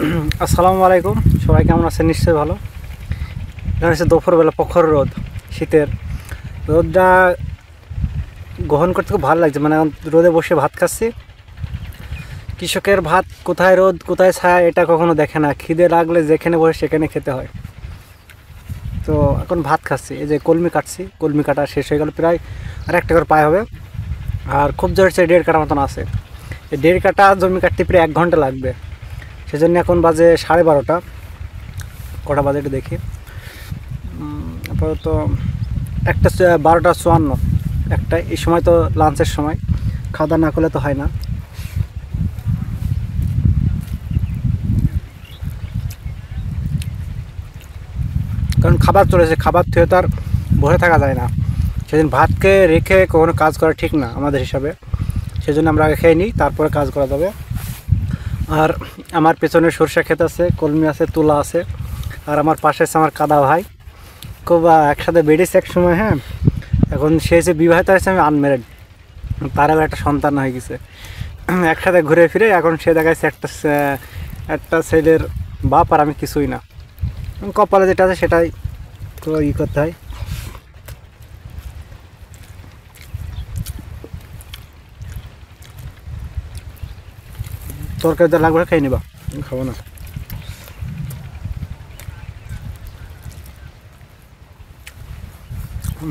আসসালামু আলাইকুম, সবাই কেমন আছেন? নিশ্চয়ই ভালো। এখানে হচ্ছে দুপুরবেলা প্রখর রোদ, শীতের রোদটা গ্রহণ করতে খুব ভালো লাগছে। মানে রোদে বসে ভাত খাচ্ছি। কৃষকের ভাত কোথায় রোদ কোথায় ছায়া এটা কখনো দেখে না। খিদে লাগলে যেখানে বসে সেখানে খেতে হয়। তো এখন ভাত খাচ্ছি, এই যে কলমি কাটছি, কলমি কাটা শেষ হয়ে গেল, প্রায় আর একটা করে পায়ে হবে। আর খুব জোর হচ্ছে 1.5 কাটা মতন আছে। এই 1.5 কাটা জমি কাটতে প্রায় 1 ঘন্টা লাগবে। সেজন্য এখন বাজে 12:30। কটা বাজে একটু দেখি, আপাতত 12:54। একটা এই সময় তো লাঞ্চের সময়, খাওয়া দাওয়া না করলে তো হয় না। কারণ খাবার চলেছে, খাবার থেকে তো আর বসে থাকা যায় না। সেদিন ভাতকে রেখে কখনো কাজ করা ঠিক না আমাদের হিসাবে। সেজন্য আমরা আগে খেয়ে নিই, তারপরে কাজ করা যাবে। আর আমার পেছনে সরষা ক্ষেত আছে, কলমি আছে, তুলা আছে। আর আমার পাশে আছে আমার কাদা ভাই, খুব একসাথে বেড়েছে এক সময়। হ্যাঁ, এখন সে যে বিবাহিত হয়েছে, আমি আনম্যারিড। তারও একটা সন্তান হয়ে গেছে। একসাথে ঘুরে ফিরে এখন সে দেখাচ্ছে একটা ছেলের বাপ, আর আমি কিছুই না। কপালে যেটা আছে সেটাই তো করতে হয়। তরকারি দা লাগবে, খেয়ে নিবা, খাবো না।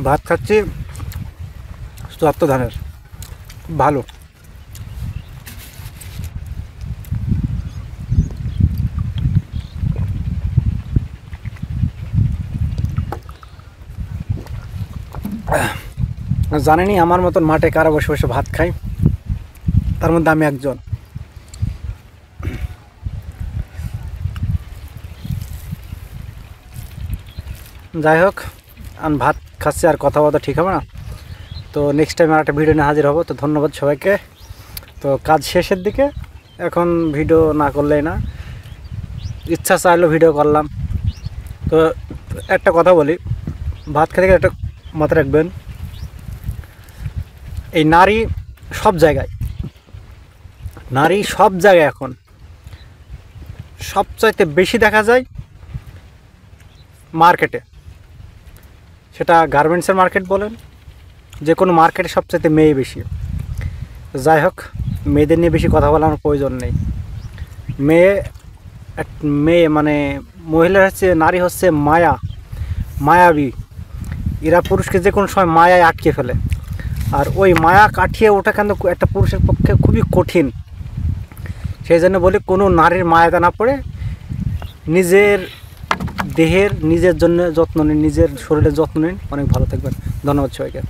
ভাত খাচ্ছি 74 ধানের, ভালো। জানেনি আমার মতন মাঠে কারা বসে বসে ভাত খায়, তার মধ্যে আমি একজন। যাই হোক, আমি ভাত খাচ্ছি, আর কথা বলা ঠিক হবে না। তো নেক্সট টাইম আর একটা ভিডিও নিয়ে হাজির হব। তো ধন্যবাদ সবাইকে। তো কাজ শেষের দিকে, এখন ভিডিও না করলেই না, ইচ্ছা চাইলো ভিডিও করলাম। তো একটা কথা বলি, ভাত খেতে গেলে একটা মাথায় রাখবেন, এই নারী সব জায়গায়, নারী সব জায়গায় এখন সবচাইতে বেশি দেখা যায় মার্কেটে। সেটা গার্মেন্টসের মার্কেট বলেন, যে কোনো মার্কেটে সবচাইতে মেয়ে বেশি। যাই হোক, মেয়েদের নিয়ে বেশি কথা বলার প্রয়োজন নেই। মেয়ে মেয়ে মানে মহিলা হচ্ছে, নারী হচ্ছে মায়াবী। এরা পুরুষকে যে কোনো সময় মায়ায় আটকে ফেলে। আর ওই মায়া কাটিয়ে ওঠা কিন্তু একটা পুরুষের পক্ষে খুবই কঠিন। সেই জন্য বলি, কোনো নারীর মায়াতে না পড়ে নিজের দেহের নিজের জন্য যত্ন নিন, নিজের শরীরের যত্ন নিন। অনেক ভালো থাকবেন। ধন্যবাদ সবাইকে।